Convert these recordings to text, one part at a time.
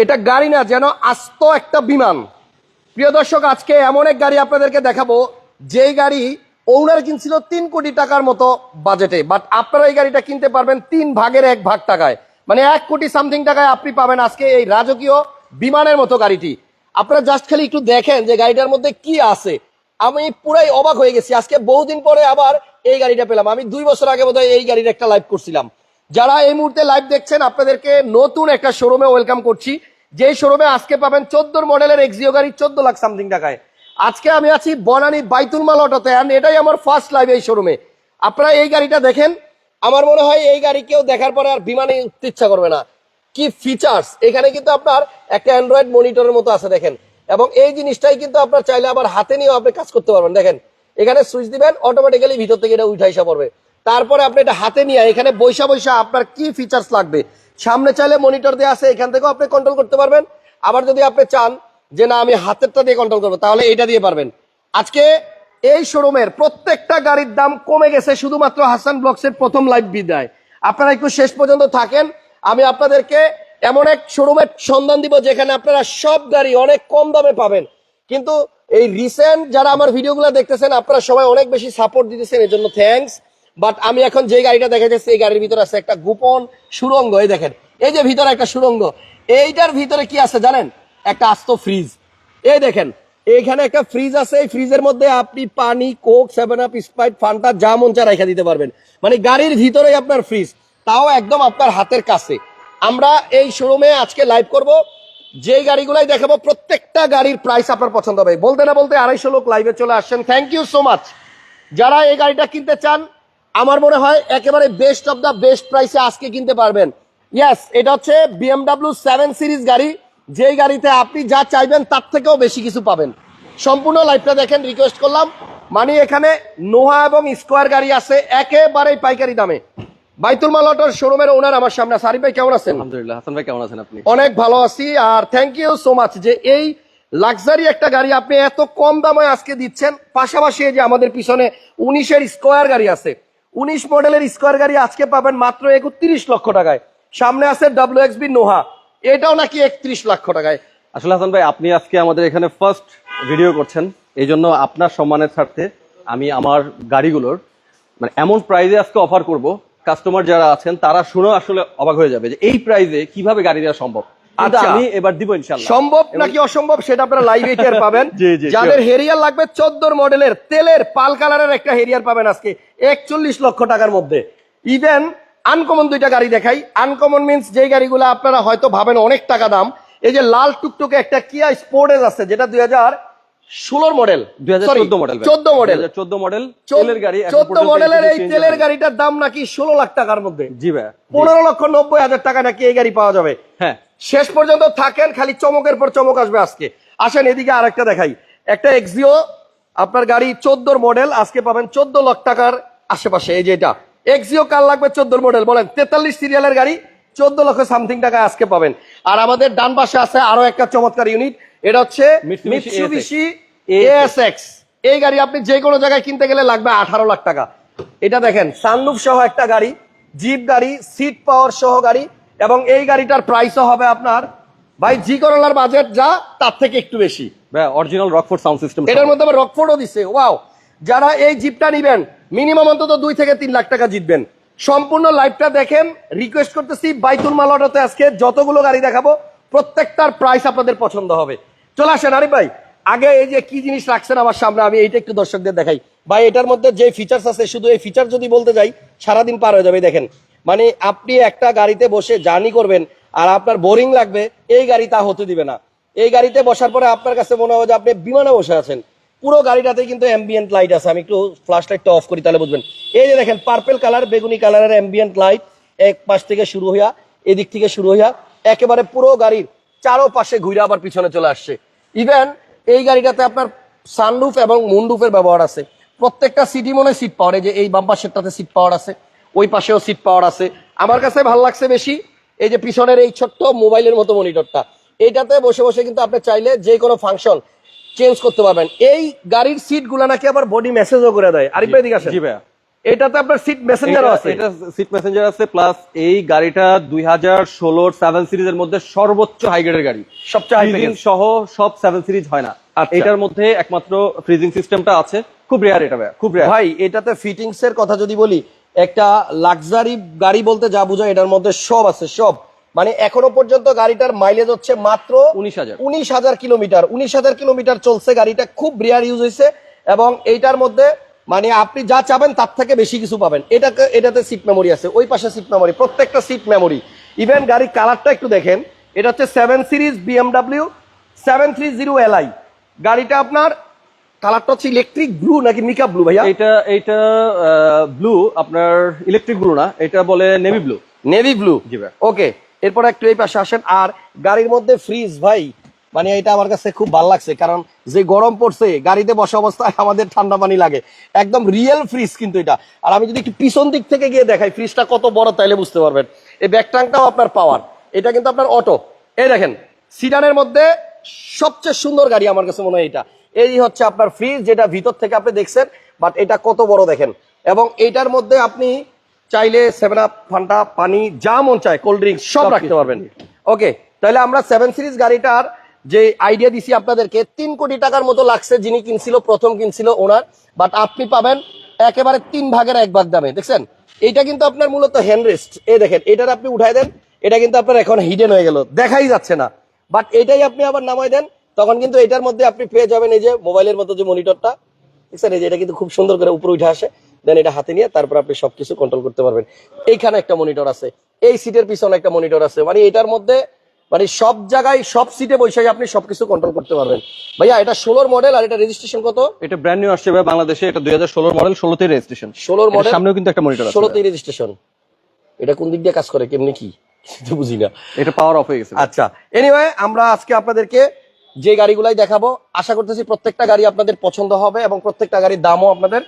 এটা গাড়ি না, যেন আস্ত একটা বিমান। প্রিয় দর্শক, আজকে এমন এক গাড়ি আপনাদেরকে দেখাবো, যেই গাড়ি ওনার কিনছিল 3 কোটি টাকার মতো বাজেটে, বাট আপনারা এই গাড়িটা কিনতে পারবেন 3 ভাগের 1 ভাগ টাকায়, মানে 1 কোটি সামথিং টাকায় আপনি পাবেন আজকে এই রাজকীয় বিমানের মতো গাড়িটি। আপনারা জাস্ট খালি একটু দেখেন যে গাড়িটার মধ্যে কি আছে। আমি পুরাই অবাক হয়ে গেছি, আজকে বহুদিন পরে আবার এই গাড়িটা পেলাম। আমি 2 বছর আগে বোধহয় এই গাড়ির একটা লাইভ করছিলাম। যারা এই মুহূর্তে লাইভ দেখছেন, আপনাদেরকে নতুন একটা শোরুমে ওয়েলকাম করছি, যেই শোরুমে আজকে পাবেন 14 মডেলের এক্সিও গাড়ি 14 লাখ সামথিং টাকায়। আজকে আমি আছি বনানী বাইতুল মাল অটোতে, এন্ড এটাই আমার ফার্স্ট লাইভ এই শোরুমে। আপনারা এই গাড়িটা দেখেন, আমার মনে হয় এই গাড়ি কেউ দেখার পরে আর বিমানে উঠতে ইচ্ছা করবে না। কি ফিচার্স! এখানে কিন্তু আপনার একটা অ্যান্ড্রয়েড মনিটরের মতো আছে দেখেন, এবং এই জিনিসটাই কিন্তু আপনার চাইলে আবার হাতে নিয়েও আপনি কাজ করতে পারবেন। দেখেন, এখানে সুইচ দিবেন, অটোমেটিক্যালি ভিতর থেকে এটা উঠে আসা পড়বে। তারপরে আপনি এটা হাতে নিয়ে এখানে বৈশা বৈশা আপনার কি ফিচার্স লাগবে, সামনে চাইলে মনিটর দেওয়া আছে, এখান থেকেও আপনি কন্ট্রোল করতে পারবেন। আবার যদি আপনি চান যে না আমি হাতেরটা দিয়ে কন্ট্রোল করবো, তাহলে এটা দিয়ে পারবেন। আজকে এই শোরুমের প্রত্যেকটা গাড়ির দাম কমে গেছে শুধুমাত্র হাসান ব্লগসের প্রথম লাইভ বিদায়। আপনারা একটু শেষ পর্যন্ত থাকেন, আমি আপনাদেরকে এমন এক শোরুমের সন্ধান দিব যেখানে আপনারা সব গাড়ি অনেক কম দামে পাবেন। কিন্তু এই রিসেন্ট যারা আমার ভিডিওগুলো দেখতেছেন, আপনারা সবাই অনেক বেশি সাপোর্ট দিতেছেন, এর জন্য থ্যাঙ্কস। বাট আমি এখন যে গাড়িটা দেখা যাচ্ছে, এই গাড়ির ভিতরে আছে একটা গোপন সুড়ঙ্গ। এই দেখেন, এই যে ভিতরে একটা সুড়ঙ্গ, এইটার ভিতরে কি আছে জানেন? একটা আস্ত ফ্রিজ। এই দেখেন, এইখানে একটা ফ্রিজ আছে, এই ফ্রিজের মধ্যে আপনি পানি, কোক, 7 আপ, স্প্রাইট, ফান্টা যা মন চা রেখে দিতে পারবেন। মানে গাড়ির ভিতরেই আপনার ফ্রিজ, তাও একদম আপনার হাতের কাছে। আমরা এই শোরুমে আজকে লাইভ করব, যে গাড়িগুলাই দেখাবো প্রত্যেকটা গাড়ির প্রাইস আপনার পছন্দ হবে। বলতে না বলতে 250 লোক লাইভে চলে আসছেন, থ্যাংক ইউ সো মাচ। যারা এই গাড়িটা কিনতে চান, আমার মনে হয় একেবারে বেস্ট অফ দা বেস্ট প্রাইসে আজকে কিনতে পারবেন। ইয়েস, এটা হচ্ছে BMW 7 সিরিজ গাড়ি, যেই গাড়িতে আপনি যা চাইবেন তার থেকেও বেশি কিছু পাবেন। সম্পূর্ণ লাইভটা দেখেন, রিকোয়েস্ট করলাম। মানে এখানে নোহা এবং স্কোয়ার গাড়ি আছে একেবারে পাইকারি দামে। বাইতুল মাল অটোর শোরুমের ওনার আমার সামনে। সারিফ ভাই কেমন আছেন? আলহামদুলিল্লাহ। হাসান ভাই কেমন আছেন আপনি? অনেক ভালো আছি, আর থ্যাংক ইউ সো মাচ যে এই লাক্সারি একটা গাড়ি আপনি এত কম দামে আজকে দিচ্ছেন। পাশাপাশি এই যে আমাদের পিছনে 19-এর স্কোয়ার গাড়ি আছে, 19 মডেলের স্কোয়ার গাড়ি আজকে পাবেন মাত্র 31 লক্ষ টাকায়। সামনে আছে WXB নোহা, এটাও নাকি 31 লক্ষ টাকায়। আসলে হাসান ভাই, আপনি আজকে আমাদের এখানে ফার্স্ট ভিডিও করছেন, এই জন্য আপনার সম্মানের স্বার্থে আমি আমার গাড়িগুলোর মানে এমন প্রাইজে আজকে অফার করব, কাস্টমার যারা আছেন তারা শুনে আসলে অবাক হয়ে যাবে যে এই প্রাইজে কিভাবে গাড়ি দেওয়া সম্ভব। আচ্ছা, আমি এবার দিব ইনশাআল্লাহ। সম্ভব নাকি অসম্ভব সেটা আপনারা লাইভে টের পাবেন। জি, জি, যাদের হেরিয়ার লাগবে 14 মডেলের তেলের পাল কালারের একটা হেরিয়ার পাবেন আজকে 41 লক্ষ টাকার মধ্যে। ইভেন আনকমন দুইটা গাড়ি দেখাই। আনকমন মিন্স যে গাড়িগুলো আপনারা হয়তো ভাবেন অনেক টাকা দাম। এই যে লাল টুকটুকে একটা কিয়া স্পোর্টেজ আছে, যেটা 2016 মডেল, 2014 মডেল, 14 মডেল, 14 মডেল তেলের গাড়ি। 14 মডেলের এই তেলের গাড়িটার দাম নাকি 16 লাখ টাকার মধ্যে। জি ভাই, 15,90,000 টাকা নাকি এই গাড়ি পাওয়া যাবে। হ্যাঁ, শেষ পর্যন্ত থাকেন, খালি চমকের পর চমক আসবে আজকে। আসেন এদিকে আরেকটা দেখাই, একটা এক্সিও আপনার গাড়ি 14 মডেল, আজকে পাবেন 14 লাখ টাকার আশেপাশে। এই যে এটা এক্সিও, কার লাগবে 14 মডেল বলেন? 43 সিরিয়ালের গাড়ি 14 লক্ষ সামথিং টাকা আজকে পাবেন। আর আমাদের ডান পাশে আছে আরো একটা চমৎকার ইউনিট, এটা হচ্ছে মিৎসুবিশি ASX। এই গাড়ি আপনি যে কোনো জায়গায় কিনতে গেলে লাগবে 18 লাখ টাকা। এটা দেখেন, সানরুফ সহ একটা গাড়ি, জিপ গাড়ি, সিট পাওয়ার সহ গাড়ি, এবং এই গাড়িটার প্রাইসও হবে আপনার ভাই জি করলার বাজেট যা তার থেকে একটু বেশি। অরিজিনাল রকফোর্ড সাউন্ড সিস্টেম, এটার মধ্যে আবার রকফোর্ডও দিছে। ওয়াও! যারা এই জিপটা নিবেন মিনিমাম অন্তত 2 থেকে 3 লাখ টাকা জিতবেন। সম্পূর্ণ লাইভটা দেখেন, রিকোয়েস্ট করতেছি। বাইতুল মাল অটোতে আজকে যতগুলো গাড়ি দেখাবো প্রত্যেকটার প্রাইস আপনাদের পছন্দ হবে। চলে আসেন আরিফ ভাই, আগে এই যে কি জিনিস রাখছেন আমার সামনে, আমি এইটা একটু দর্শকদের দেখাই। ভাই এটার মধ্যে যে ফিচার্স আছে, শুধু এই ফিচার যদি বলতে যাই সারাদিন পার হয়ে যাবে। দেখেন, মানে আপনি একটা গাড়িতে বসে জার্নি করবেন আর আপনার বোরিং লাগবে, এই গাড়ি তা হতে দিবে না। এই গাড়িতে বসার পরে আপনার কাছে মনে হবে যে আপনি বিমানে বসে আছেন। পুরো গাড়িটাতে কিন্তু অ্যাম্বিয়েন্ট লাইট আছে। আমি একটু ফ্ল্যাশ লাইটটা অফ করি, তাহলে বুঝবেন। এই যে দেখেন, পার্পল কালার, বেগুনি কালারের অ্যাম্বিয়েন্ট লাইট, এক পাশ থেকে শুরু হইয়া এদিক থেকে শুরু হইয়া একেবারে পুরো গাড়ির চারোপাশে ঘুরে আবার পিছনে চলে আসছে। ইভেন এই গাড়িটাতে আপনার সানরুফ এবং মুনরুফের ব্যবহার আছে। প্রত্যেকটা সিটি মনে সিট পাওয়ার, এই যে এই বাম পাশেরটাতে সিট পাওয়ার আছে, ওই পাশেও সিট পাওয়ার আছে। আমার কাছে ভালো লাগছে বেশি এই যে পিছনের এই ছোট্ট মোবাইলের মতো মনিটরটা। এইটাতে বসে বসে কিন্তু আপনি চাইলে যে কোনো ফাংশন চেঞ্জ করতে পারবেন। এই গাড়ির সিট গুলা নাকি আবার বডি মেসেজও করে দেয়। আরিফ ভাই দিকে আসেন। জি ভাইয়া, এটাতে আপনার সিট মেসেঞ্জারও আছে। এটা সিট মেসেঞ্জার আছে, প্লাস এই গাড়িটা 2016 7 সিরিজের মধ্যে সর্বোচ্চ হাই গ্রেডের গাড়ি, সবচেয়ে হাই ফ্রিজিং সহ সব 7 সিরিজ হয় না। আচ্ছা। এটার মধ্যে একমাত্র ফ্রিজিং সিস্টেমটা আছে, খুব রেয়ার এটা ভাই, খুব রেয়ার ভাই। এটাতে ফিটিংস এর কথা যদি বলি, একটা লাক্সারি গাড়ি বলতে যা বোঝায় এটার মধ্যে সব আছে, সব। মানে এখনো পর্যন্ত গাড়িটার মাইলেজ হচ্ছে মাত্র 19,000 কিলোমিটার। 19,000 কিলোমিটার চলছে গাড়িটা, খুব রেয়ার ইউজ হয়েছে। এবং এইটার মধ্যে মানে আপনি যা চাবেন তার থেকে বেশি কিছু পাবেন। এটাতে সিট মেমোরি আছে, ওই পাশে সিট মেমোরি, প্রত্যেকটা সিট মেমোরি। ইভেন গাড়ির কালারটা একটু দেখেন, এটা হচ্ছে 7 সিরিজ BMW 730 Li। গাড়িটা আপনার কালারটা হচ্ছে ইলেকট্রিক ব্লু নাকি মিকা ব্লু ভাইয়া? এটা ব্লু, আপনার ইলেকট্রিক ব্লু না, এটা বলে নেভি ব্লু। নেভি ব্লু, জি ভাই। ওকে। এরপর একটু এই পাশে আসেন। আর গাড়ির মধ্যে ফ্রিজ ভাই, মানে এটা আমার কাছে খুব ভালো লাগছে, কারণ যে গরম পড়ছে গাড়িতে বসা অবস্থায় আমাদের ঠান্ডা পানি লাগে, একদম রিয়েল ফ্রিজ কিন্তু এটা। আর আমি যদি একটু পিছন দিক থেকে গিয়ে দেখাই ফ্রিজটা কত বড়, তাইলে বুঝতে পারবেন। এই ব্যাক ট্যাঙ্কটাও আপনার পাওয়ার, এটা কিন্তু আপনার অটো। এই দেখেন, সিডানের মধ্যে সবচেয়ে সুন্দর গাড়ি আমার কাছে মনে হয় এটা। এই হচ্ছে আপনার ফ্রিজ, যেটা ভিতর থেকে আপনি দেখছেন, বাট এটা কত বড় দেখেন। এবং এইটার মধ্যে আপনি চাইলে 7 আপ, ফান্টা, পানি, যা মন চায়, কোল্ড ড্রিঙ্কস সব রাখতে পারবেন। ওকে, তাহলে আমরা 7 সিরিজ গাড়িটার যে আইডিয়া দিছি আপনাদেরকে, 3 কোটি টাকার মতো লাগছে যিনি কিনছিল, প্রথম কিনছিল ওনার। বাট আপনি পাবেন একেবারে 3 ভাগের 1 ভাগ দামে। দেখছেন, এটা কিন্তু আপনার মূলত হ্যান্ডরেস্ট। এই দেখেন, এটার আপনি উঠাই দেন, এটা কিন্তু আপনার এখন হিডেন হয়ে গেল, দেখাই যাচ্ছে না। বাট এটাই আপনি আবার নামাই দেন, তখন কিন্তু এটার মধ্যে আপনি পেয়ে যাবেন এই যে মোবাইলের মতো যে মনিটরটা, দেখছেন, এই যে এটা কিন্তু খুব সুন্দর করে উপরে উঠে আসে। দেন এটা হাতে নিয়ে তারপর আপনি সবকিছু কন্ট্রোল করতে পারবেন। এইখানে একটা মনিটর আছে, এই সিটের পিছনে একটা মনিটর আছে। মানে এটার মধ্যে মানে সব জায়গায় সব সিটে বসে আপনি সবকিছু কন্ট্রোল করতে পারবেন। ভাইয়া এটা 16 মডেল, আর এটা রেজিস্ট্রেশন কত? এটা ব্র্যান্ড নিউ আসছে ভাই বাংলাদেশে, এটা 2016 মডেল, 16তে রেজিস্ট্রেশন। 16 মডেল, সামনেও কিন্তু একটা মনিটর আছে, 16তেই রেজিস্ট্রেশন। এটা কোন দিক দিয়ে কাজ করে, কেমনি কি কিছু বুঝি না। এটা পাওয়ার অফ হয়ে গেছে। আচ্ছা, এনিওয়ে আমরা আজকে আপনাদেরকে যে গাড়িগুলাই দেখাবো, আশা করতেছি প্রত্যেকটা গাড়ি আপনাদের পছন্দ হবে এবং প্রত্যেকটা গাড়ির দামও আপনাদের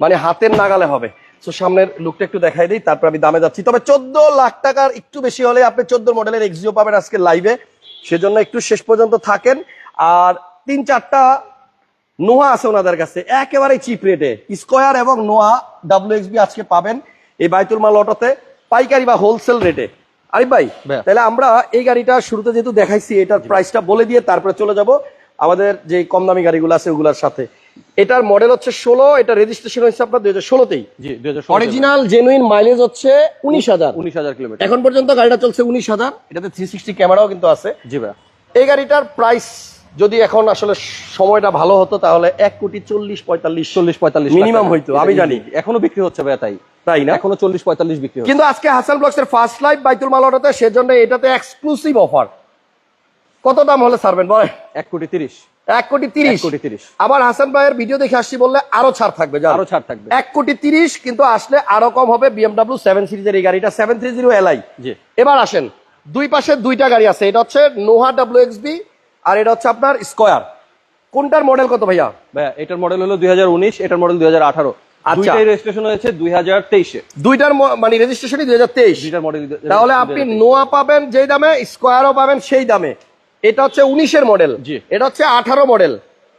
মানে হাতের নাগালে হবে। তো সামনের লুকটা একটু দেখাই দিই, তারপর আমি দামে যাচ্ছি। তবে 14 লাখ টাকার একটু বেশি হলে আপনি 14 মডেলের এক্সিও পাবেন আজকে লাইভে, সেজন্য একটু শেষ পর্যন্ত থাকেন। আর 3-4টা নোয়া আছে ওনাদের কাছে একেবারে চিপ রেটে, স্কয়ার এবং নোয়া WXB আজকে পাবেন এই বাইতুল মাল অটোতে, পাইকারি বা হোলসেল রেটে। আরিফ ভাই, তাহলে আমরা এই গাড়িটা শুরুতে যেহেতু দেখাইছি, এটার প্রাইসটা বলে দিয়ে তারপরে চলে যাব আমাদের যে কম দামি গাড়িগুলো আছে ওগুলোর সাথে। এটার মডেল হচ্ছে 16, এটা রেজিস্ট্রেশন হয়েছে আপনার 2016তেই। জি, 2016। অরিজিনাল জেনুইন মাইলেজ হচ্ছে 19,000 কিলোমিটার। এখন পর্যন্ত গাড়িটা চলছে 19,000। এটাতে 360 ক্যামেরাও কিন্তু আছে। জি ভাই। এই গাড়িটার প্রাইস যদি এখন আসলে সময়টা ভালো হতো, তাহলে 1,40,45 মিনিমাম হইতো, আমি জানি। এখনো বিক্রি হচ্ছে ভাই, তাই না? এখনো 40-45 বিক্রি হচ্ছে। কিন্তু আজকে হাসান ব্লগস এর ফার্স্ট লাইভ বাইতুল মাল অটোতে, সেজন্য এটাতে এক্সক্লুসিভ অফার। কত দাম হলে ছাড়বেন বলেন? 1,30,00,000। 1,30,00,000। আবার হাসান ভাইয়ের ভিডিও দেখে আসছি বললে আরো ছাড় থাকবে, আরো ছাড় থাকবে। 1,30,00,000, কিন্তু আসলে আরো কম হবে। BMW 7 সিরিজের এই গাড়িটা 730 Li। জি। এবার আসেন, দুই পাশে দুইটা গাড়ি আছে, এটা হচ্ছে নোহা WXB আর এটা হচ্ছে আপনার স্কয়ার। কোনটার মডেল কত ভাইয়া? ভাইয়া এটার মডেল হলো 2019, এটার মডেল 2018। দুইটাই রেজিস্ট্রেশন হয়েছে 2023-এ। দুইটার মানে রেজিস্ট্রেশনই 2023। দুইটার মডেল। তাহলে আপনি নোয়া পাবেন যেই দামে, স্কয়ারও পাবেন সেই দামে। এটা হচ্ছে 19-এর মডেল, এটা হচ্ছে 18 মডেল।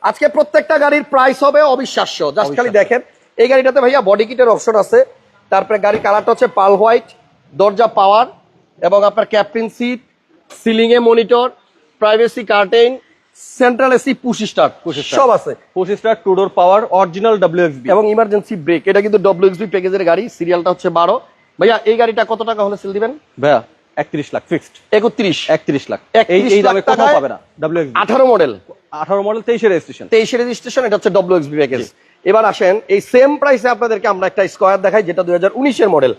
আজকে প্রত্যেকটা গাড়ির প্রাইস হবে অবিশ্বাস্য। জাস্ট খালি দেখেন, এই গাড়িটাতে ভাইয়া বডি কিটের অপশন আছে, তারপরে গাড়ির কালারটা হচ্ছে পাল হোয়াইট, দরজা পাওয়ার এবং আপনার ক্যাপ্টেন সিট, সিলিং এ monitor, privacy curtain, central AC, push start সব আছে। Push start, two door power, original WXB এবং ইমার্জেন্সি ব্রেক। এটা কিন্তু WXB প্যাকেজের গাড়ি, সিরিয়ালটা হচ্ছে 12। ভাইয়া এই গাড়িটা কত টাকা হলে সেল দিবেন? ভাইয়া 31 লাখ ফিক্সড। 31 লাখ। এই দামে কোথাও পাবে না। WXB 18 মডেল, 23-এ রেজিস্ট্রেশন। 23-এ রেজিস্ট্রেশন, এটা হচ্ছে WXB প্যাকেজ। এবার আসেন, এই সেম প্রাইসে আপনাদেরকে আমরা একটা স্কয়ার দেখাই, যেটা 2019-এর মডেল।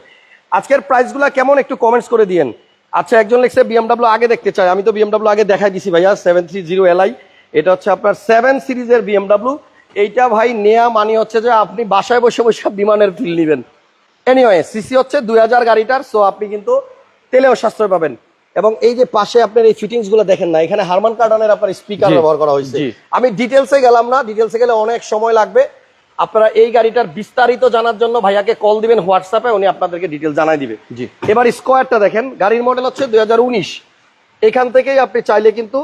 আজকের প্রাইসগুলো কেমন একটু কমেন্টস করে দিয়েন। আচ্ছা, একজন লিখছে BMW আগে দেখতে চাই। আমি তো BMW আগে দেখাই দিছি ভাইয়া, 730 Li। এটা হচ্ছে আপনার 7 সিরিজের BMW। এইটা ভাই নেয়া মানে হচ্ছে যে আপনি বাসায় বসে বসে বিমানের ফিল নিবেন। এনিওয়ে, সিসি হচ্ছে 2000 গাড়িটার, সো আপনি কিন্তু তেলেও সাশ্রয় পাবেন। এবং এই যে পাশে আপনার এই ফিটিংস গুলো দেখেন না, এখানে হারমান কার্ডনের আপনার স্পিকার ব্যবহার করা হয়েছে। আমি ডিটেলসে গেলাম না, ডিটেলসে গেলে অনেক সময় লাগবে। আপনারা এই গাড়িটার বিস্তারিত জানার জন্য ভাইয়াকে কল দিবেন হোয়াটসঅ্যাপে, উনি আপনাদেরকে ডিটেল জানাই দিবে। এবার স্কয়ারটা দেখেন, গাড়ির মডেল হচ্ছে 2019। এখান থেকেই আপনি চাইলে কিন্তু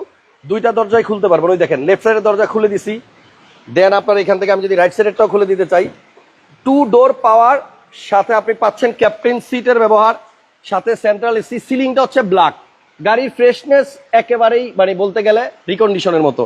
দুইটা দরজায় খুলতে পারবেন। ওই দেখেন লেফট সাইডের দরজা খুলে দিছি, দেন আপনার এখান থেকে আমি যদি রাইট সাইডেরটাও খুলে দিতে চাই, ডোর পাওয়ার, সাথে আপনি পাচ্ছেন ক্যাপ্টেন সিটের ব্যবহার, সাথে সেন্ট্রাল এসি, সিলিংটা হচ্ছে ব্ল্যাক। গাড়ির ফ্রেশনেস একেবারেই মানে বলতে গেলে রিকন্ডিশনের মতো।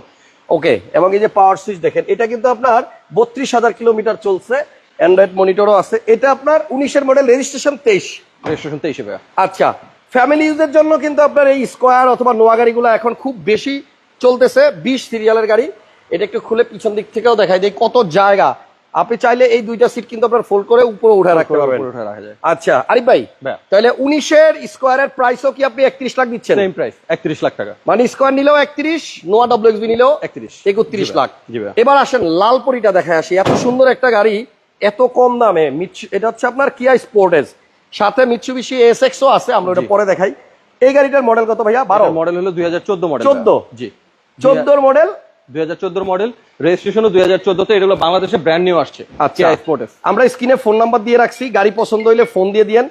ওকে, এবং এই যে পাওয়ার সুইচ দেখেন, এটা কিন্তু আপনার 32,000 কিলোমিটার চলছে, অ্যান্ড্রয়েড মনিটরও আছে। এটা আপনার 19-এর মডেল, রেজিস্ট্রেশন 23। রেজিস্ট্রেশন 23 ভাইয়া। আচ্ছা, ফ্যামিলি ইউজের জন্য কিন্তু আপনার এই স্কোয়ার অথবা নোয়া গাড়িগুলো এখন খুব বেশি চলতেছে। 20 সিরিয়ালের গাড়ি। এটা একটু খুলে পিছন দিক থেকেও দেখাই দিই কত জায়গা। আপনি চাইলে এই দুইটা সিট কিন্তু আপনার ফোল্ড করে উপরে উঠে রাখতে পারবেন। আচ্ছা আরিফ ভাই, তাহলে 19-এর স্কোয়ারের প্রাইসও কি আপনি 31 লাখ দিচ্ছেন? সেম প্রাইস, 31 লাখ টাকা। মানে স্কোয়ার নিলেও 31, নোয়া ডব্লিউএক্সবি নিলেও 31 লাখ। এবার আসেন লাল পরিটা দেখায় আসি। এত সুন্দর একটা গাড়ি এত কম দামে, এটা হচ্ছে আপনার কিয়া স্পোর্টেজ, সাথে মিৎসুবিশি এসএক্সও আছে, আমরা ওটা পরে দেখাই। এই গাড়িটার মডেল কত ভাইয়া? 12 মডেল হলো 2014 মডেল। 14? জি, 14 মডেল, 2014 মডেল, রেজিস্ট্রেশনও 2014 তে। এটা হলো বাংলাদেশে ব্র্যান্ড নিউ আসছে। আচ্ছা, আমরা স্ক্রিনে ফোন নাম্বার দিয়ে রাখছি, গাড়ি পছন্দ হইলে ফোন দিয়ে দিয়েন।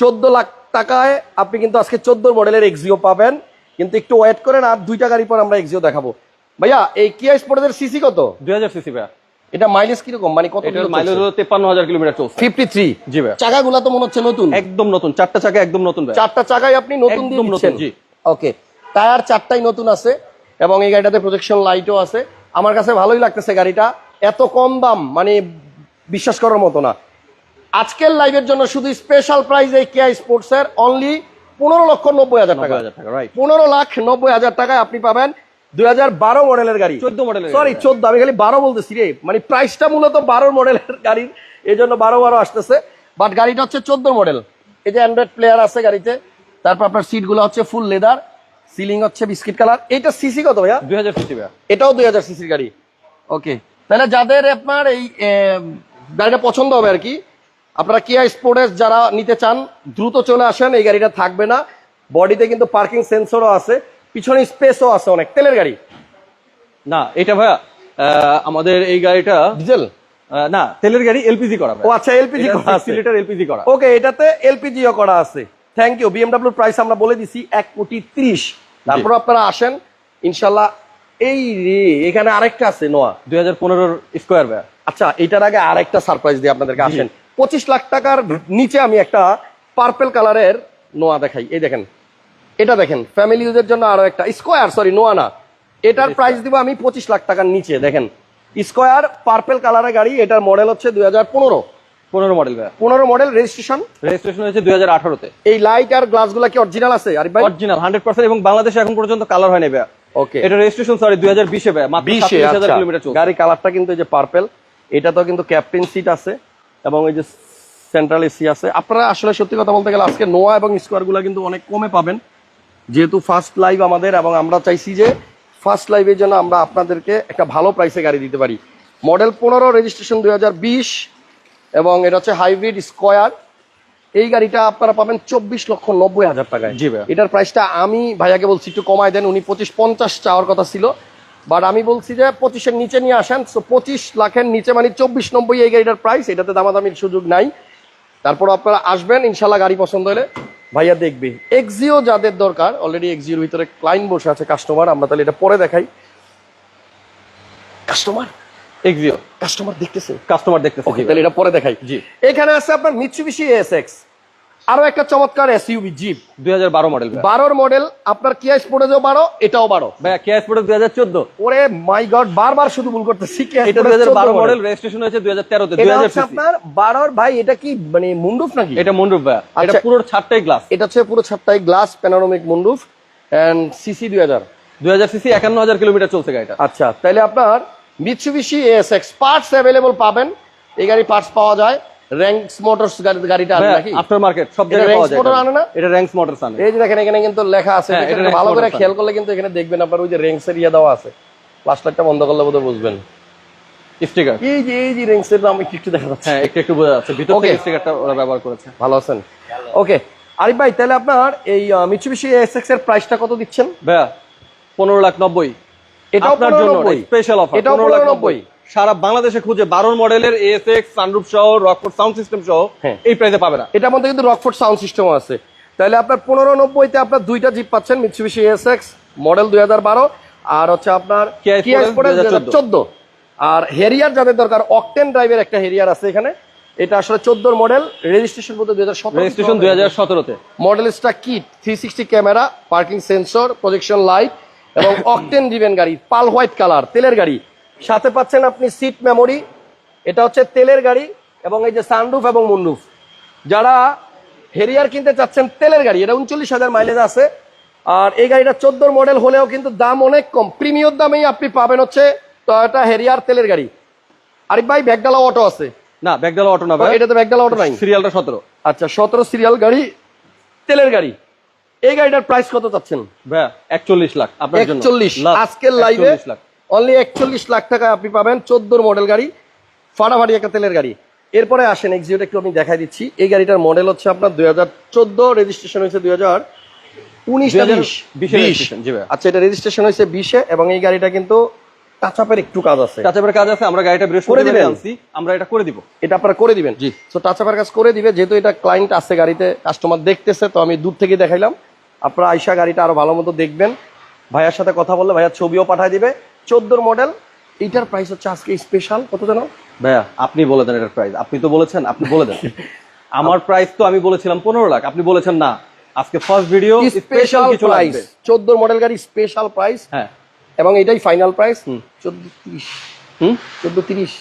14 লাখ টাকায় আপনি কিন্তু আজকে 14 মডেলের এক্সিও পাবেন, কিন্তু একটু ওয়েট করেন, আর দুইটা গাড়ি পর আমরা এক্সিও দেখাবো। ভাইয়া এই কিয়া স্পোর্টেজের সিসি কত? 2000 সিসি ভাইয়া। এটা মাইলেজ কিরকম, মানে কত? এটার মাইলেজ হলো 53,000 কিলোমিটার চলছে। 53? জি ভাইয়া। চাকাগুলো তো মনে হচ্ছে নতুন, একদম নতুন, চারটা চাকা একদম নতুন ভাই। চারটা চাকাই আপনি নতুন দিয়ে দিচ্ছেন? জি। ওকে, টায়ার চারটাই নতুন আছে, এবং এই গাড়িটাতে প্রজেকশন লাইটও আছে। আমার কাছে ভালোই লাগতেছে গাড়িটা, এত কম দাম মানে বিশ্বাস করার মতো না। আজকের লাইভের জন্য শুধু স্পেশাল প্রাইস এই কিয়া স্পোর্টস এর অনলি 15,90,000 টাকা। 15,90,000 টাকায় আপনি পাবেন 2012 মডেলের গাড়ি। 14 মডেলের, সরি 14, আমি খালি 12 বলতেছি রে, মানে প্রাইসটা মূলত 12 মডেলের গাড়ির, এই জন্য 12 আসতেছে, বাট গাড়িটা হচ্ছে 14 মডেল। এই যে অ্যান্ড্রয়েড প্লেয়ার আছে গাড়িতে, তারপর আপনার সিট গুলো হচ্ছে ফুল লেদার, সিলিং হচ্ছে বিস্কিট কালার। এটা সিসি কত ভাইয়া? 2000 সিসি ভাইয়া। এটাও 2000 সিসির গাড়ি। ওকে, তাহলে যাদের আপনার এই গাড়িটা পছন্দ হবে আর কি, আপনারা কিয়া স্পোর্টেস যারা নিতে চান দ্রুত চলে আসেন। এই গাড়িটা থাকবে না, বডিতে কিন্তু পার্কিং সেন্সরও আছে, পিছনে স্পেসও আছে অনেক। তেলের গাড়ি না এটা ভাইয়া, আমাদের এই গাড়িটা ডিজেল না, তেলের গাড়ি, এলপিজি করা। ও আচ্ছা, এলপিজি করা আছে, লিটার এলপিজি করা। ওকে, এটাতে এলপিজিও করা আছে। Thank you. বিএমডব্লিউর প্রাইস আমরা বলে দিছি 1,30,00,000। তারপর আপনারা আসেন ইনশাল্লাহ। এই রে, এখানে আরেকটা আছে নোয়া 2015 স্কোয়ার ভাইয়া। আচ্ছা, এটার আগে আরেকটা সারপ্রাইজ দিয়ে আপনাদেরকে। আসেন 25 লাখ টাকার নিচে আমি একটা পার্পল কালারের নোয়া দেখাই। এই দেখেন, এটা দেখেন, ফ্যামিলি ইউজের জন্য আরো একটা স্কোয়ার, সরি নোয়া না, এটার প্রাইস দিব আমি 25 লাখ টাকার নিচে। দেখেন স্কোয়ার পার্পল কালারের গাড়ি, এটার মডেল হচ্ছে 2015 মডেল ভাইয়া। 15 মডেল, রেজিস্ট্রেশন হয়েছে 2018 তে। এই লাইট আর গ্লাস গুলা কি অরিজিনাল আছে আরিফ ভাই? অরিজিনাল 100%, এবং বাংলাদেশে এখন পর্যন্ত কালার হয়নি ভাইয়া। ওকে, এটা রেজিস্ট্রেশন 2020 এ ভাইয়া, মাত্র 37,000 কিলোমিটার চলছে। গাড়ি কালারটা কিন্তু এই যে পার্পল, এটা তো কিন্তু ক্যাপ্টেন সিট আছে, এবং এই যে সেন্ট্রাল এসি আছে। আপনারা আসলে সত্যি কথা বলতে গেলে আজকে নোয়া এবং স্কোয়ার গুলা কিন্তু অনেক কমে পাবেন, যেহেতু ফার্স্ট লাইভ আমাদের, এবং আমরা চাইছি যে ফার্স্ট লাইভের জন্য আমরা আপনাদেরকে একটা ভালো প্রাইসে গাড়ি দিতে পারি। মডেল 15, রেজিস্ট্রেশন 2020, এবং এটা হচ্ছে হাইব্রিড স্কোয়ার। এই গাড়িটা আপনারা পাবেন 24,90,000 টাকায়। জি ভাই। এটার প্রাইসটা আমি ভাইয়াকে বলছি একটু কমায় দেন, উনি 25-50 চাওয়ার কথা ছিল, বাট আমি বলছি যে 25-এর নিচে নিয়ে আসেন। 25 লাখের নিচে মানে 24,90 এই গাড়িটার প্রাইস, এটাতে দামাদামির সুযোগ নাই। তারপর আপনারা আসবেন ইনশাল্লাহ, গাড়ি পছন্দ হলে ভাইয়া দেখবে। এক্সিও যাদের দরকার, অলরেডি এক্সিওর ভিতরে ক্লায়েন্ট বসে আছে, কাস্টমার, আমরা তাহলে এটা পরে দেখাই। কাস্টমার এক্সিও কাস্টমার দেখতেছে, ওকে, তাহলে এটা পরে দেখাই। জি, এখানে আছে আপনার মিৎসুবিশি এসএক্স, আরো একটা চমৎকার এসইউভি জিপ, 2012 মডেল। 12 মডেল। আপনার কিয়া স্পোর্টেজও 12, এটাও 12 ভাইয়া। কিয়া স্পোর্টেজ 2014। ওরে মাই গড, বারবার শুধু ভুল করতেছি। এটা 2012 মডেল, রেজিস্ট্রেশন হয়েছে 2013 তে। 2000 সিসি আপনার 12 ভাই। এটা কি মানে মুন্ডুফ নাকি? এটা মুন্ডুফ ভাইয়া। এটা পুরো ছাদটাই গ্লাস। এটা হচ্ছে পুরো ছাদটাই glass, panoramic moonroof, and CC 2000 CC, 51,000 kilometre চলছে গাড়িটা। আচ্ছা, তাহলে আপনার মিৎসুবিশি এসএক্স পার্টস अवेलेबल পাবেন। এই গাড়ি পার্টস পাওয়া যায় র‍্যাঙ্কস মোটরস গাড়িটা আছে নাকি? আফটার মার্কেট সব জায়গায় পাওয়া যায়। মোটর আনে না? এটা র‍্যাঙ্কস মোটরস আনে। এই যে দেখেন, এখানে কিন্তু লেখা আছে, এটা ভালো করে খেয়াল করলে কিন্তু এখানে দেখবেন আপনার ওই যে র‍্যাঙ্কস এর ইয়া দেওয়া আছে। ফ্ল্যাশ লাইটটা বন্ধ করলে বোধহয় বুঝবেন স্টিকার। এই যে র‍্যাঙ্কস এর নাম একটু দেখা যাচ্ছে। হ্যাঁ, একটু বোঝা যাচ্ছে, ভিতর থেকে স্টিকারটা ওরা ব্যবহার করেছে। ভালো আছেন? ওকে আরিফ ভাই, তাহলে আপনার এই মিৎসুবিশি এসএক্স এর প্রাইসটা কত দিচ্ছেন ভাইয়া? 15,90,000। এটাও আপনার জন্য স্পেশাল অফার। এটাও 15,90,000। সারা বাংলাদেশে খুঁজে 12 মডেলের এএসএক্স সানরুফ সহ, রকফোর্ড সাউন্ড সিস্টেম সহ এই প্রাইসে পাবে না। এটার মধ্যে কিন্তু রকফোর্ড সাউন্ড সিস্টেমও আছে। তাহলে আপনার 15,90 তে আপনার দুইটা জিপ পাচ্ছেন, মিৎসুবিশি এসএক্স মডেল 2012, আর হচ্ছে আপনার কিয়া স্পোর্টেজ 2014। আর হেরিয়ার যাদের দরকার, অকটেন ড্রাইভের একটা হেরিয়ার আছে এখানে, এটা আসলে 14 মডেল, রেজিস্ট্রেশন বলতে 2017 রেজিস্ট্রেশন 2017-তে। Model star kit, 360 camera, parking sensor, projection light এবং অকটেন ড্রিভেন গাড়ি, পাল হোয়াইট কালার, তেলের গাড়ি। সাথে পাচ্ছেন আপনি সিট মেমোরি। এটা হচ্ছে তেলের গাড়ি এবং এই যে সানরুফ এবং মুনরুফ। যারা হেরিয়ার কিনতে চাচ্ছেন তেলের গাড়ি, এটা 39,000 মাইলেজ আছে। আর এই গাড়িটা 14 মডেল হলেও কিন্তু দাম অনেক কম, প্রিমিয়াম দামেই আপনি পাবেন হচ্ছে টয়োটা হেরিয়ার তেলের গাড়ি। আরিফ ভাই ব্যাগডালা অটো আছে? না, ব্যাগডালা অটো না ভাই, এটাতে ব্যাগডালা অটো নাই। সিরিয়ালটা 17। আচ্ছা, 17 সিরিয়াল গাড়ি, তেলের গাড়ি। এই গাড়িটার প্রাইস কত চাচ্ছেন? ভাই 41 লাখ আপনার জন্য। 41 আজকের লাইভে 41 লাখ। অনলি 41 লাখ টাকায় আপনি পাবেন 14 মডেল গাড়ি, ফাটাফাটি একটা তেলের গাড়ি। এরপরে আসেন এক্সিওটা একটু আমি দেখাই দিচ্ছি। এই গাড়িটার মডেল হচ্ছে আপনার 2014, রেজিস্ট্রেশন হয়েছে 2019। আচ্ছা, এটা রেজিস্ট্রেশন হয়েছে 20-এ এবং এই গাড়িটা কিন্তু টাচআপের একটু কাজ আছে। টাচআপের কাজ আছে, আমরা গাড়িটা বৃহস্পতিবার আনছি, আমরা এটা করে দিব। এটা আপনারা করে দিবেন? জি। সো টাচআপের কাজ করে দিবে, যেহেতু এটা ক্লায়েন্ট আছে গাড়িতে, কাস্টমার দেখতেছে, তো আমি দূর থেকে দেখাইলাম। আপনারা আইসা গাড়িটা আরো ভালো মতো দেখবেন, ভাইয়ার সাথে কথা বললে ভাইয়া ছবিও পাঠায় দিবে। 14 মডেল, এইটার প্রাইস হচ্ছে আজকে স্পেশাল কত জানো ভাইয়া? আপনি বলে দেন এটার প্রাইস, আপনি তো বলেছেন, আপনি বলে দেন। আমার প্রাইস তো আমি বলেছিলাম 15 লাখ, আপনি বলেছেন না। আজকে ফার্স্ট ভিডিও স্পেশাল কিছু প্রাইস, 14 মডেল গাড়ি স্পেশাল প্রাইস। হ্যাঁ, এবং এটাই ফাইনাল প্রাইস 1430। 1430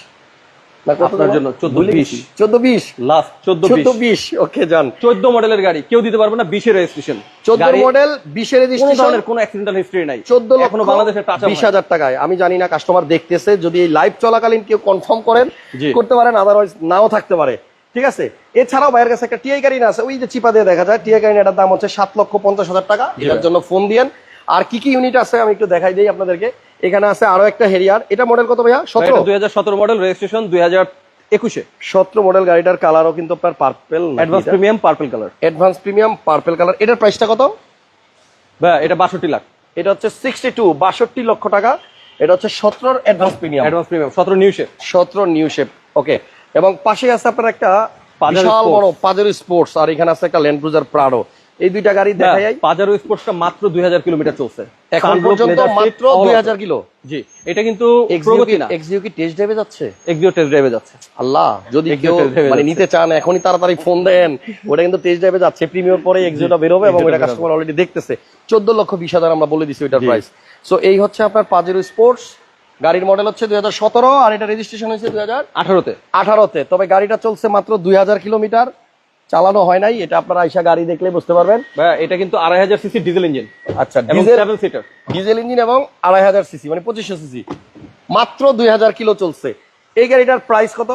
না, কত আপনার জন্য 14-20 1420 লাস্ট 14-20। ওকে জান। 14 মডেলের গাড়ি কেউ দিতে পারবে না, 20 এর রেজিস্ট্রেশন। 14 মডেল 20 এর কোনো রেজিস্ট্রেশন, ধরনের কোনো অ্যাক্সিডেন্টাল হিস্ট্রি নাই। 14 লক্ষ এখনো বাংলাদেশে টাচ 20,000 টাকায়। আমি জানি না কাস্টমার দেখতেছে, যদি এই লাইভ চলাকালীন কেউ কনফার্ম করেন জি। করতে পারেন, আদারওয়াইজ নাও থাকতে পারে। ঠিক আছে। এছাড়াও ভাইয়ের কাছে একটা টিআই গাড়ি না আছে, ওই যে চিপা দিয়ে দেখা যায়, টিআই গাড়ি, এটার দাম হচ্ছে 7,50,000 টাকা। এটার জন্য ফোন দিয়েন। আর কি কি ইউনিট আছে আমি একটু দেখাই দিই আপনাদেরকে। এখানে আছে আরো একটা হেরিয়ার। এটা মডেল কত ভাইয়া? 17। 2017 মডেল, রেজিস্ট্রেশন 2021-এ। 17 মডেল গাড়িটার কালারও কিন্তু আপনার purple, advance premium purple colour. Advance premium purple colour. এটার প্রাইসটা কত ভাই? এটা 62 লাখ। এটা হচ্ছে 62 লক্ষ টাকা। এটা হচ্ছে 17 advance premium. Advance premium 17 new shape. 17 new shape. Okay. এবং পাশে আছে আপনার একটা পাজেরো বিশাল স্পোর্টস। বড় পাজেরো স্পোর্টস, আর এখানে আছে একটা ল্যান্ড ক্রুজার প্রাডো। এই দুইটা গাড়ি দেখাই। পাজারো স্পোর্টসটা মাত্র 2000 কিলোমিটার চলছে এখন পর্যন্ত, মাত্র 2000 কিলো। জি, এটা কিন্তু প্রগতি না। এক্সিও কি টেস্ট ড্রাইভে যাচ্ছে? এক্সিও টেস্ট ড্রাইভে যাচ্ছে। আল্লাহ, যদি কেউ test drive এ মানে যাচ্ছে। নিতে চান এখনই তাড়াতাড়ি ফোন দেন। ওটা কিন্তু টেস্ট ড্রাইভে যাচ্ছে, প্রিমিয়ার পরে এক্সিওটা বেরোবে এবং Exio টা এটা কাস্টমার অলরেডি দেখতেছে। 14,20,000 আমরা বলে দিছি ওইটার জি। প্রাইস। সো এই হচ্ছে আপনার পাজেরো স্পোর্টস। গাড়ির মডেল হচ্ছে 2017 আর এটা রেজিস্ট্রেশন হয়েছে 18-তে। 2018-তে। তবে গাড়িটা চলছে মাত্র 2000 কিলোমিটার, চালানো হয় নাই। এটা আপনারা আইসা গাড়ি দেখলে বুঝতে পারবেন। ভাই এটা কিন্তু 2500 সিসি ডিজেল ইঞ্জিন। আচ্ছা, এবং ডিজেল 7 সিটার। ডিজেল ইঞ্জিন এবং 2500 সিসি, মানে 2500 সিসি। মাত্র 2000 কিলো চলছে। এই গাড়িটার প্রাইস কত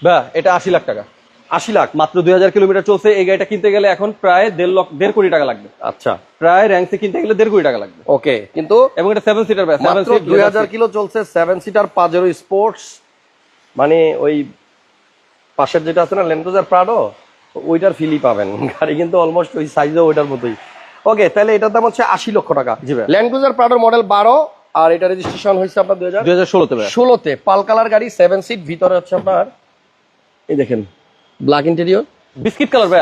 ভাই? এটা 80 লাখ টাকা। 80 লাখ। মাত্র 2000 কিলোমিটার চলছে। এই গাড়িটা কিনতে গেলে এখন প্রায় 1.5 কোটি টাকা লাগবে। আচ্ছা, প্রায় র্যাঙ্কসে কিনতে গেলে 1.5 কোটি টাকা লাগবে। ওকে। কিন্তু এবং এটা 7 সিটার ভাই, 7 মাত্র সিট 2000 কিলো চলছে, 7 সিটার পাজেরো স্পোর্টস। মানে ওই পাশের যেটা আছে না ল্যান্ড ক্রুজার প্রাডো, ওইটার ফিলই পাবেন। গাড়ি কিন্তু অলমোস্ট ওই সাইজও ওইটার মতোই। ওকে, তাহলে এটার দাম হচ্ছে 80 লক্ষ টাকা। জি ভাই। ল্যান্ড ক্রুজার প্রাডোর মডেল 12 আর এটা রেজিস্ট্রেশন হয়েছে আপনার 2016-তে ভাই। 2016-তে। পাল কালার গাড়ি, 7 সিট, ভিতরে হচ্ছে আপনার এই দেখেন ব্ল্যাক ইন্টেরিয়র, বিস্কিট কালার ভাই।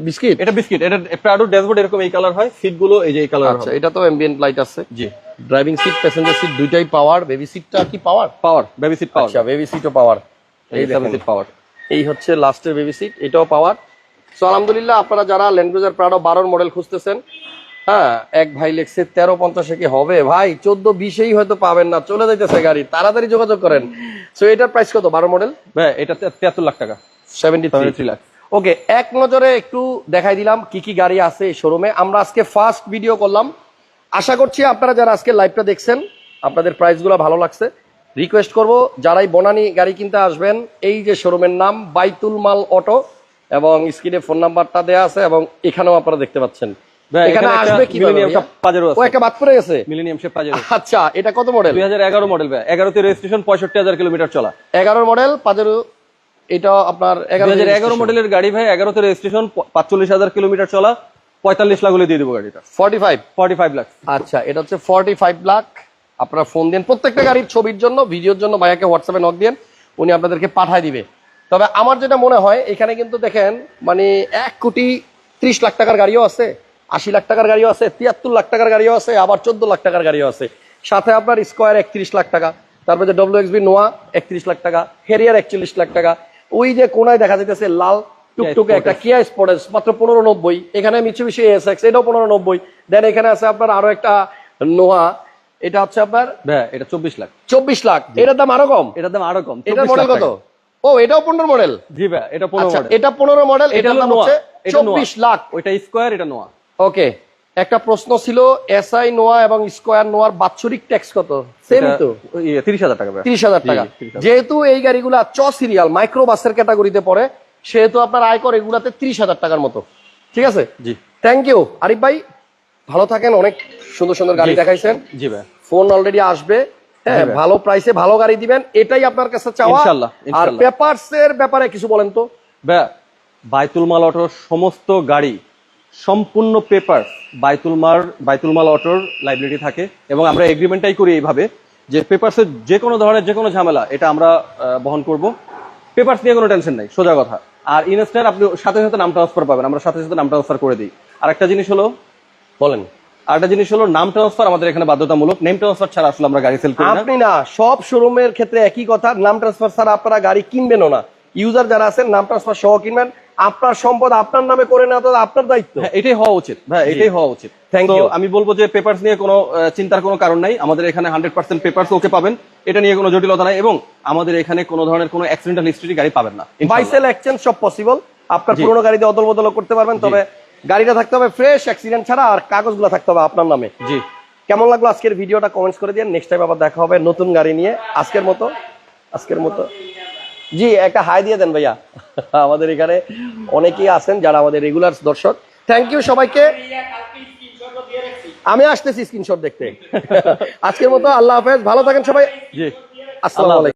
বিস্কিট। এটা বিস্কিট। এটা প্রাডো ড্যাশবোর্ড এরকম এই কালার হয়, সিট গুলো এই যে এই কালার। আচ্ছা, এটা তো অ্যাম্বিয়েন্ট লাইট আছে। জি। ড্রাইভিং সিট, প্যাসেঞ্জার সিট দুইটাই পাওয়ার। বেবি সিটটা কি পাওয়ার? পাওয়ার, বেবি সিট পাওয়ার। আচ্ছা, বেবি সিটও পাওয়ার। এই 7 দেখেন, সিট পাওয়ার। এই হচ্ছে লাস্টের বেবি সিট, এটাও পাওয়ার। সো আলহামদুলিল্লাহ, আপনারা যারা ল্যান্ড ক্রুজার প্রাডো 12 মডেল খুঁজতেছেন, হ্যাঁ, এক ভাই লেখছে 1350 কি হবে ভাই? 14-20-এই হয়তো পাবেন না, চলে যাইতেছে গাড়ি, তাড়াতাড়ি যোগাযোগ করেন। সো এটার প্রাইস কত 12 মডেল? ভাই এটা 73 লাখ টাকা। 73 লাখ। ওকে, এক নজরে একটু দেখাই দিলাম কি কি গাড়ি আছে এই শোরুমে। আমরা আজকে ফার্স্ট ভিডিও করলাম। আশা করছি আপনারা যারা আজকে লাইভটা দেখছেন আপনাদের প্রাইসগুলো ভালো লাগছে। রিকোয়েস্ট করব, যারাই বনানী গাড়ি কিনতে আসবেন, এই যে শোরুমের নাম বাইতুল মাল অটো, এবং স্ক্রিনে ফোন নাম্বারটা দেয়া আছে এবং এখানেও আপনারা দেখতে পাচ্ছেন। এখানে আসবে কিভাবে? ও একটা বাদ পড়ে গেছে, মিলেনিয়াম শেপ পাজেরো। আচ্ছা, এটা কত মডেল? 2011 মডেল ভাই। 11-তে রেজিস্ট্রেশন, 65,000 কিলোমিটার চলা। 11 মডেল পাজেরো। এটা আপনার 2011 মডেলের গাড়ি ভাই। 11-তে রেজিস্ট্রেশন, 45,000 কিলোমিটার চলা। 45 লাখ হলে দিয়ে দেবো গাড়িটা। 45 লাখ। আচ্ছা, এটা হচ্ছে 45 লাখ। আপনারা ফোন দেন, প্রত্যেকটা গাড়ির ছবির জন্য, ভিডিওর জন্য ভাইয়াকে হোয়াটসঅ্যাপে নক দেন, উনি আপনাদেরকে পাঠায় দিবে। তবে আমার যেটা মনে হয়, এখানে কিন্তু দেখেন মানে 1,30 লাখ টাকার গাড়িও আছে, 80 লাখ টাকার গাড়িও আছে, 73 লাখ টাকার গাড়িও আছে, আবার 14 লাখ টাকার গাড়িও আছে। সাথে আপনার স্কোয়ার 31 লাখ টাকা, তারপরে যে WXB নোয়া 31 লাখ টাকা, হেরিয়ার 41 লাখ টাকা। ওই যে কোনায় দেখা যাইতেছে লাল টুকটুকে একটা কিয়া স্পোর্টেস মাত্র 1590, এখানে মিৎসুবিশি এসএক্স এটাও 1590, দেন এখানে আছে আপনার আরো একটা নোয়া, এটা হচ্ছে আপনার ভাই এটা 24 লাখ। 24 লাখ, এটার দাম আরো কম। এটার দাম আরো কম। এটার 24 মডেল লাখ কত? টাকা। ও এটাও 15 মডেল। জি ভাই এটা 15 আচ্ছা, মডেল। এটা 15 মডেল, এটা এটার দাম নোয়া, হচ্ছে এটা নোয়া। 24 লাখ। ওইটা স্কয়ার, এটা নোয়া। ওকে, একটা প্রশ্ন ছিল এসআই নোয়া এবং স্কয়ার নোয়ার বাৎসরিক ট্যাক্স কত? সেম তো 30,000 টাকা ভাই। 30,000 টাকা। জি, 30,000 যেহেতু এই গাড়িগুলা চ সিরিয়াল মাইক্রো বাসের ক্যাটাগরিতে পড়ে, সেহেতু আপনার আয়কর এগুলাতে 30,000 টাকার মতো। ঠিক আছে, জি থ্যাংক ইউ আরিফ ভাই, ভালো থাকেন। অনেক সুন্দর সুন্দর গাড়ি জি। দেখাইছেন। জি ভাই ফোন অলরেডি আসবে, হ্যাঁ, জি ভাই। ভালো প্রাইসে ভালো গাড়ি দিবেন, এটাই আপনার কাছে চাওয়া। ইনশাআল্লাহ, আর ইনশাআল্লাহ। পেপারস এর ব্যাপারে কিছু বলেন তো। ভাই বাইতুল মাল অটোর সমস্ত গাড়ি সম্পূর্ণ পেপার বাইতুল মাল অটোর লাইবিলিটি থাকে, এবং আমরা এগ্রিমেন্টটাই করি এইভাবে যে পেপারসের যে কোনো ধরনের যে কোনো ঝামেলা এটা আমরা বহন করব। পেপারস নিয়ে কোনো টেনশন নাই, সোজা কথা। আর ইনস্ট্যান্ট আপনি সাথে সাথে নাম ট্রান্সফার পাবেন, আমরা সাথে সাথে নাম ট্রান্সফার করে দিই। আরেকটা জিনিস হলো বলেন, আরেকটা জিনিস হলো নাম ট্রান্সফার আমাদের এখানে বাধ্যতামূলক। নেম ট্রান্সফার ছাড়া আসলে আমরা গাড়ি সেল করি না। আপনি না সব শোরুমের ক্ষেত্রে একই কথা, নাম ট্রান্সফার ছাড়া আপনারা গাড়ি কিনবেনও না। ইউজার যারা আছেন নাম ট্রান্সফার সহ কিনবেন, আপনার সম্পদ আপনার নামে করে নেওয়া তো আপনার দায়িত্ব। হ্যাঁ, এটাই হওয়া উচিত ভাই, এটাই হওয়া উচিত। Thank তো you. আমি বলবো যে পেপারস নিয়ে কোনো চিন্তার কোনো কারণ নাই। আমাদের এখানে 100% পেপারস ওকে পাবেন, এটা নিয়ে কোনো জটিলতা নাই, এবং আমাদের এখানে কোনো ধরনের কোনো অ্যাক্সিডেন্টাল হিস্ট্রি গাড়ি পাবেন না। বাই সেল এক্সচেঞ্জ সব পসিবল, আপনার জি। পুরোনো গাড়িতে অদল বদল করতে পারবেন, তবে গাড়িটা থাকতে হবে ফ্রেশ, অ্যাক্সিডেন্ট ছাড়া, আর কাগজগুলো থাকতে হবে আপনার নামে। জি কেমন লাগলো আজকের ভিডিওটা কমেন্টস করে দিন। নেক্সট টাইম আবার দেখা হবে নতুন গাড়ি নিয়ে। আজকের মতো জি একটা হাই দিয়ে দেন ভাইয়া। আমাদের এখানে অনেকেই আছেন যারা আমাদের রেগুলার দর্শক। থ্যাংক ইউ সবাইকে, আমি আসতেছি স্ক্রিনশট দেখতে। আজকের মতো আল্লাহ হাফেজ, ভালো থাকেন সবাই, জি আসসালামু আলাইকুম।